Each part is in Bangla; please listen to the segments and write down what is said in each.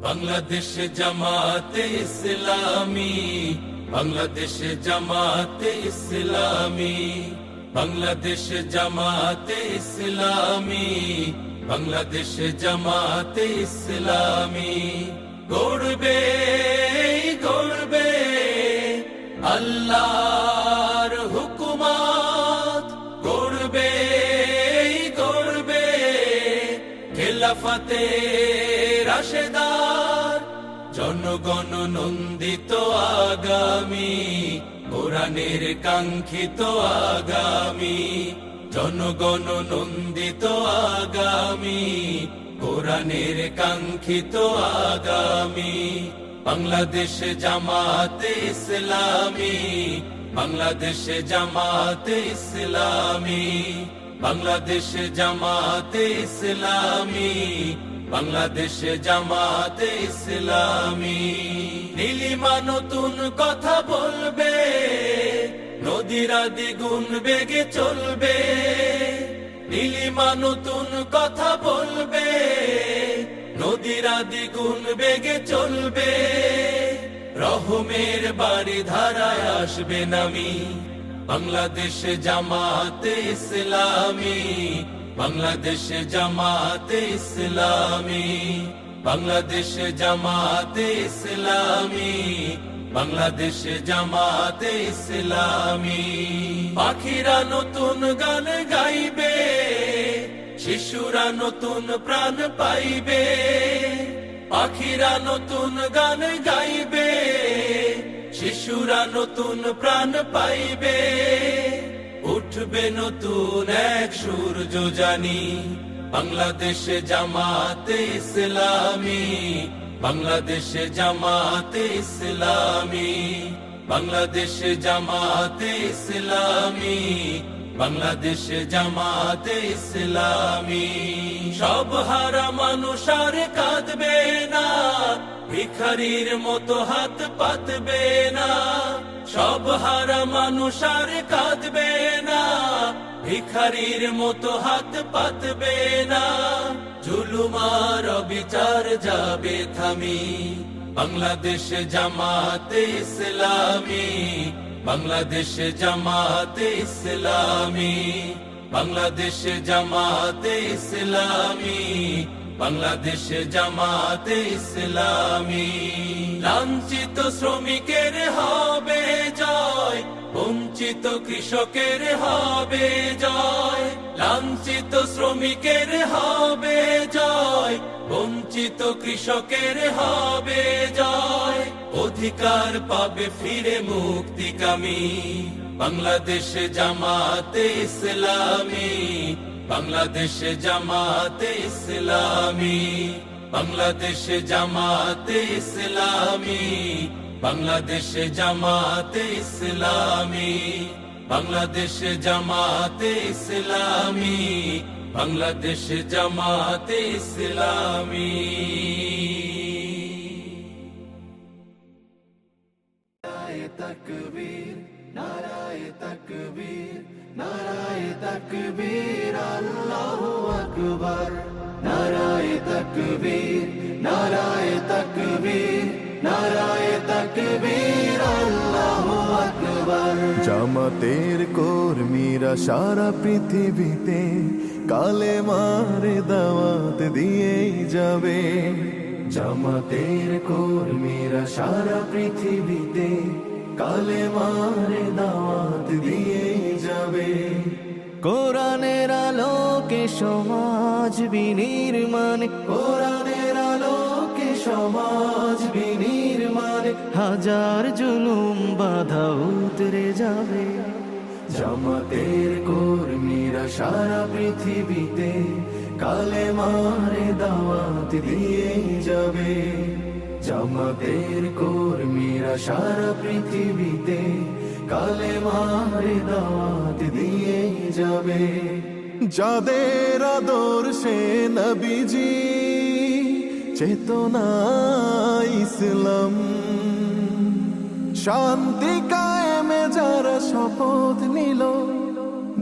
বাংলাদেশ জামাতে ইসলামী, বাংলাদেশ জামাতে ইসলামী, বাংলাদেশ জামাতে ইসলামী, বাংলাদেশ জামাতে ইসলামী। গড়বে গড়বে আল্লাহর হুকুমত, গড়বে গড়বে খেলাফতে রাশেদার, জনগণ নন্দিত আগামী, কোরআনের কাঙ্ক্ষিত আগামী, জনগণ নন্দিত আগামী, কোরআনের কাঙ্ক্ষিত আগামী। বাংলাদেশ জামাতে ইসলামী, বাংলাদেশ জামাতে ইসলামী, বাংলাদেশ জামাতে ইসলামী, বাংলাদেশ জামাতে ইসলামী। নীলিমা নতুন কথা বলবে, নদীরা দ্বিগুণ বেগে চলবে। নীলিমা নতুন কথা বলবে, নদীরা দ্বিগুণ বেগে চলবে। রহমের বাড়ি ধারায় আসবে নামি, বাংলাদেশ জামাতে ইসলামী, বাংলাদেশ জামাতে ইসলামী, বাংলাদেশ জামাতে ইসলামী, বাংলাদেশ জামাতে ইসলামী। পাখিরা নতুন গান গাইবে, শিশুরা নতুন প্রাণ পাইবে। পাখিরা নতুন গান গাইবে, শিশুরা নতুন প্রাণ পাইবে। উঠবে নতুন এক সূর্য জানি, বাংলাদেশ জামাতে ইসলামী, বাংলাদেশ জামাতে ইসলামী, বাংলাদেশ জামাতে ইসলামী, বাংলাদেশ জামাতে ইসলামী। সব হারা মানুষ আর কাঁদবে না, ভিখারির মতো হাত পাতবে না। সব হারা মানুষ আর কাঁদবে না, ভিখারির মতো হাত পাতবে না। জুলুমার বিচার যাবে থামি, বাংলাদেশ জামাতে ইসলামী, বাংলাদেশ জামাতে ইসলামী, বাংলাদেশ জামাতে ইসলামী, বাংলাদেশ জামাতে ইসলামী। লাঞ্ছিত শ্রমিকের হবে জয়, বঞ্চিত কৃষকের হবে জয়। লাঞ্ছিত শ্রমিকের হবে জয়, বঞ্চিত কৃষকের হবে জয়। অধিকার পাবে ফিরে মুক্তিকামী, বাংলাদেশ জামাতে ইসলামী, বাংলাদেশ জামাতে ইসলামী, বাংলাদেশ জামাতে ইসলামী, বাংলাদেশ জামাতে ইসলামী, বাংলাদেশ জামাতে ইসলামী, বাংলাদেশ জামাতে ইসলামী। তাকবীর, নারায়ে তাকবীর, নারায়ে তাকবীর, আল্লাহু আকবার। নারায়ে তাকবীর, নারায়ে তাকবীর, নারায়ে তাকবীর, আল্লাহু আকবার। জামাতের কর্মীরা সারা পৃথিবীতে কালেমার দাওয়াত দিয়েই যাবে। জামাতের কর্মীরা সারা পৃথিবীতে কালেমার দাওয়াত দিয়ে যাবে। কোরআনের আলোকে সমাজ বিনির্মাণ, কোরআনের আলোকে সমাজ বিনির্মাণ, হাজার জুলুম বাধা উতরে যাবে। জামাতের কর্মীরা সারা পৃথিবীতে কালেমার দাওয়াত দিয়ে যাবে। জামাতের কর্মীরা সারা পৃথিবীতে কালেমার দাওয়াত দিয়ে যাবে। যাদের আদর্শে নবীজি চেতনা ইসলাম, শান্তি কায়েমে যারা শপথ নিল,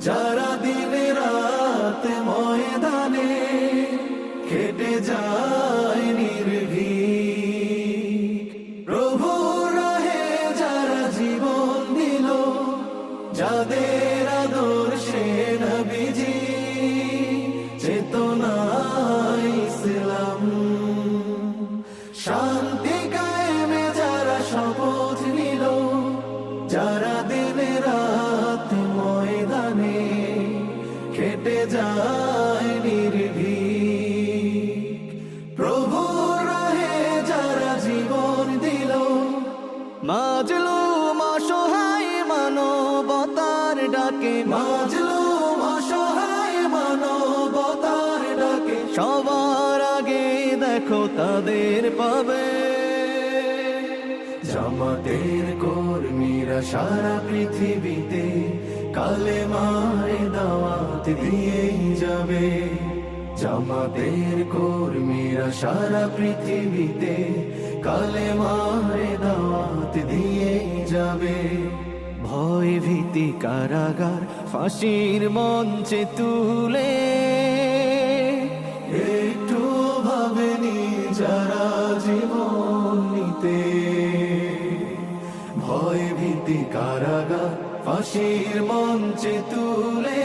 যারা দিনে রাতে ময়দানে খেটে যায় নির্ভীক, দেখো তাদের পাবে। জামাতের কর্মীরা সারা পৃথিবীতে কালেমারে দাওয়াত দিয়েই যাবে। জামাতের কর্মীরা সারা পৃথিবীতে কালেমারে দাওয়াত দিয়েই যাবে। ভয় ভীতি কারাগার ফাঁসির মঞ্চে তুলে একটু ভাবেনি যারা জীবন নিতে। ভয় ভীতি কারাগার ফাঁসির মঞ্চে তুলে